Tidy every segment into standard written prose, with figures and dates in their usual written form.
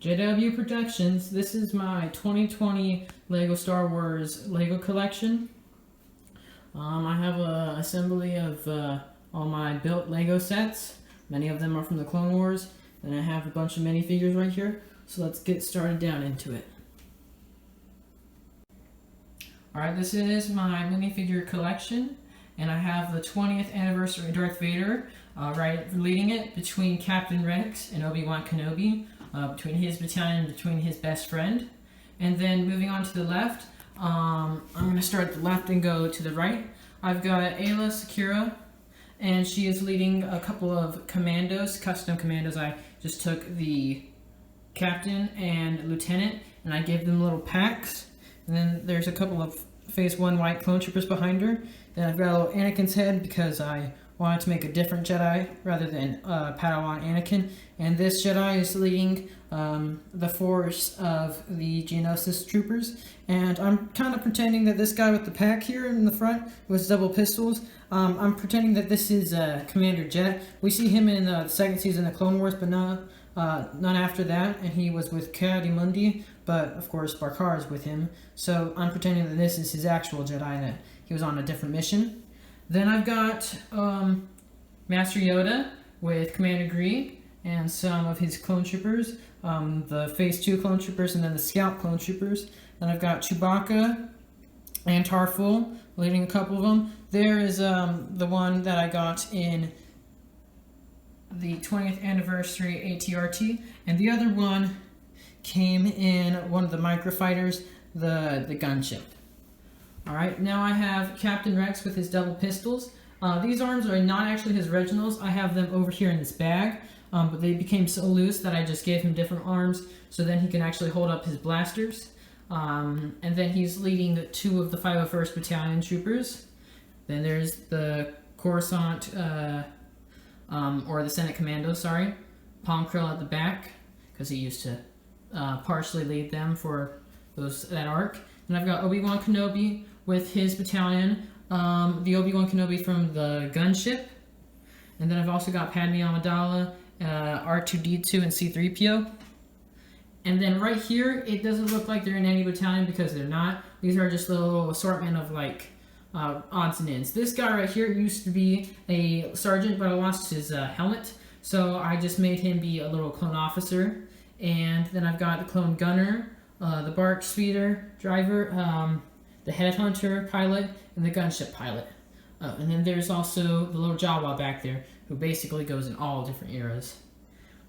JW Productions. This is my 2020 Lego Star Wars Lego collection. I have an assembly of all my built Lego sets. Many of them are from the Clone Wars. And I have a bunch of minifigures right here. So let's get started down into it. Alright, this is my minifigure collection. And I have the 20th anniversary Darth Vader right leading it between Captain Rex and Obi-Wan Kenobi. Between his battalion and between his best friend. And then moving on to the left, I'm going to start at the left and go to the right. I've got Ayla Secura, and she is leading a couple of commandos, custom commandos. I just took the captain and lieutenant, and I gave them little packs. And then there's a couple of Phase 1 white clone troopers behind her. Then I've got a little Anakin's head because I wanted to make a different Jedi rather than Padawan Anakin. And this Jedi is leading the force of the Geonosis troopers. And I'm kind of pretending that this guy with the pack here in the front with double pistols, I'm pretending that this is Commander Jet. We see him in the second season of Clone Wars, but none after that. And he was with Mundi, but of course Barkar is with him. So I'm pretending that this is his actual Jedi, that he was on a different mission. Then I've got Master Yoda with Commander Gree and some of his clone troopers, the Phase 2 clone troopers and then the Scout clone troopers. Then I've got Chewbacca and Tarful leading a couple of them. There is the one that I got in the 20th anniversary ATRT, and the other one came in one of the microfighters, the gunship. Alright, now I have Captain Rex with his double pistols. These arms are not actually his originals. I have them over here in this bag, but they became so loose that I just gave him different arms so then he can actually hold up his blasters. And then he's leading two of the 501st Battalion troopers. Then there's the Coruscant, or the Senate Commando, sorry. Palm Krill at the back, because he used to partially lead them for that arc. And I've got Obi-Wan Kenobi with his battalion, the Obi-Wan Kenobi from the gunship. And then I've also got Padme Amidala, R2-D2, and C-3PO. And then right here, it doesn't look like they're in any battalion because they're not. These are just a little assortment of like odds and ends. This guy right here used to be a sergeant, but I lost his helmet. So I just made him be a little clone officer. And then I've got the clone gunner, the BARC speeder driver, the headhunter pilot, and the gunship pilot. And then there's also the little Jawa back there, who basically goes in all different eras.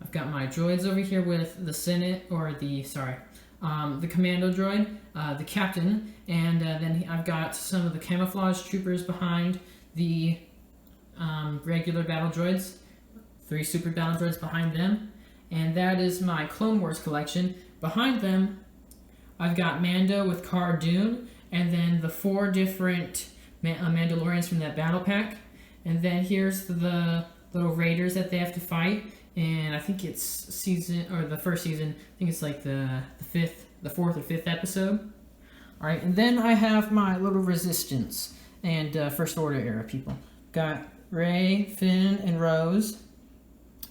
I've got my droids over here with the Senate, or the commando droid, the captain, and then I've got some of the camouflage troopers behind the regular battle droids, 3 super battle droids behind them. And that is my Clone Wars collection. Behind them, I've got Mando with Cara Dune, and then the 4 different Mandalorians from that battle pack. And then here's the little raiders that they have to fight. And I think it's the first season. I think it's like the 4th or 5th episode. All right, and then I have my little Resistance and First Order era people. Got Rey, Finn, and Rose.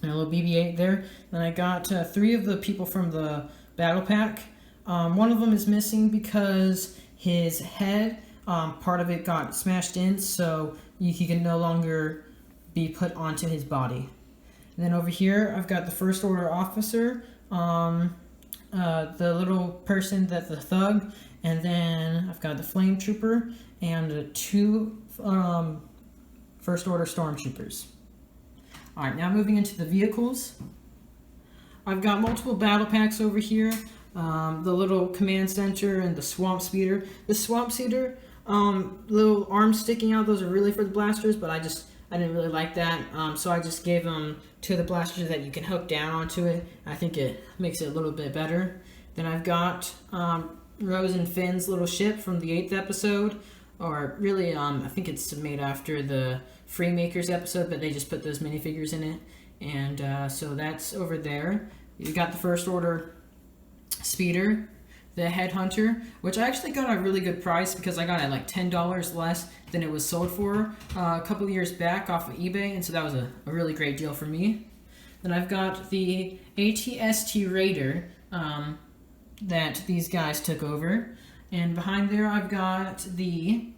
And a little BB-8 there. Then I got 3 of the people from the battle pack. One of them is missing because his head, part of it got smashed in, so he can no longer be put onto his body. And then over here, I've got the First Order officer, the little person that's the thug, and then I've got the flame trooper and 2 First Order stormtroopers. Alright, now moving into the vehicles. I've got multiple battle packs over here. The little command center and the swamp speeder. The swamp speeder, little arms sticking out, those are really for the blasters, but I didn't really like that. So I just gave them 2 of the blasters that you can hook down onto it. I think it makes it a little bit better. Then I've got Rose and Finn's little ship from the 8th episode. Or really, I think it's made after the Freemakers episode, but they just put those minifigures in it. And so that's over there. You got the First Order speeder, the headhunter, which I actually got a really good price because I got it like $10 less than it was sold for a couple of years back off of eBay, and so that was a really great deal for me. Then I've got the ATST Raider, that these guys took over. And behind there I've got the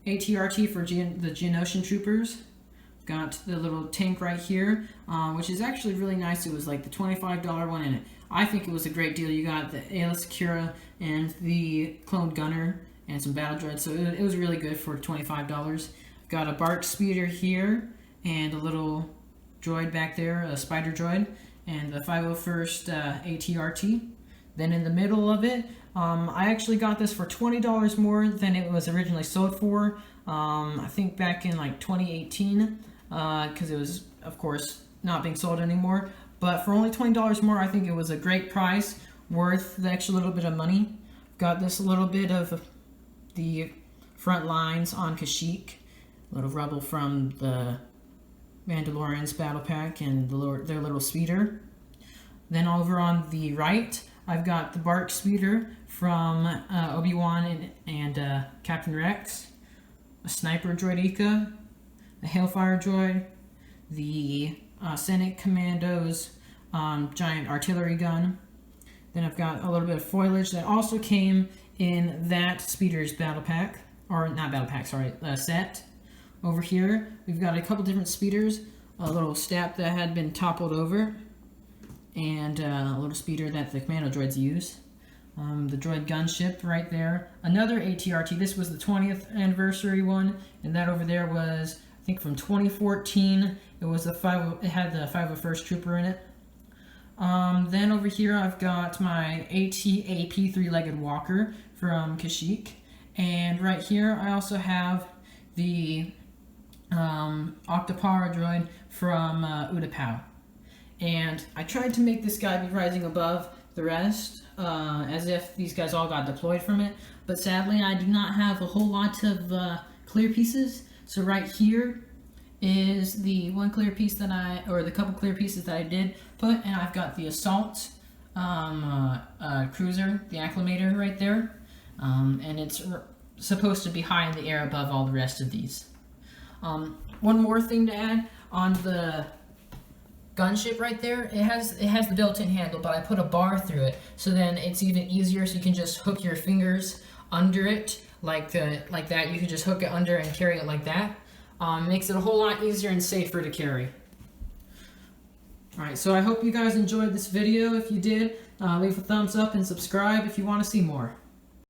ATRT for the Geonosian Troopers. Got the little tank right here, which is actually really nice. It was like the $25 one, and I think it was a great deal. You got the Alis Kira and the clone gunner and some battle droids, so it was really good for $25. Got a BARC speeder here and a little droid back there, a spider droid, and the 501st ATRT. Then in the middle of it, I actually got this for $20 more than it was originally sold for. I think back in like 2018. Because it was, of course, not being sold anymore. But for only $20 more, I think it was a great price, worth the extra little bit of money. Got this little bit of the front lines on Kashyyyk, a little rubble from the Mandalorian's battle pack and their little speeder. Then over on the right, I've got the BARC speeder from Obi-Wan and Captain Rex, a sniper droideka, the Hailfire droid, the Senate Commandos giant artillery gun. Then I've got a little bit of foliage that also came in that speeder's battle pack, or not battle pack, sorry, set. Over here, we've got a couple different speeders, a little stap that had been toppled over, and a little speeder that the commando droids use. The droid gunship right there. Another ATRT. This was the 20th anniversary one, and that over there was, I think, from 2014. It was it had the 501st Trooper in it. Then over here I've got my AT-AP three-legged walker from Kashyyyk, and right here I also have the Octopara droid from Utapau. And I tried to make this guy be rising above the rest, as if these guys all got deployed from it, but sadly I do not have a whole lot of clear pieces. So right here is the one clear piece that or the couple clear pieces that I did put, and I've got the assault cruiser, the acclimator right there, and it's supposed to be high in the air above all the rest of these. One more thing to add on the gunship right there, it has the built-in handle, but I put a bar through it, so then it's even easier, so you can just hook your fingers under it like that. You can just hook it under and carry it like that. Makes it a whole lot easier and safer to carry. Alright, so I hope you guys enjoyed this video. If you did, leave a thumbs up and subscribe if you want to see more.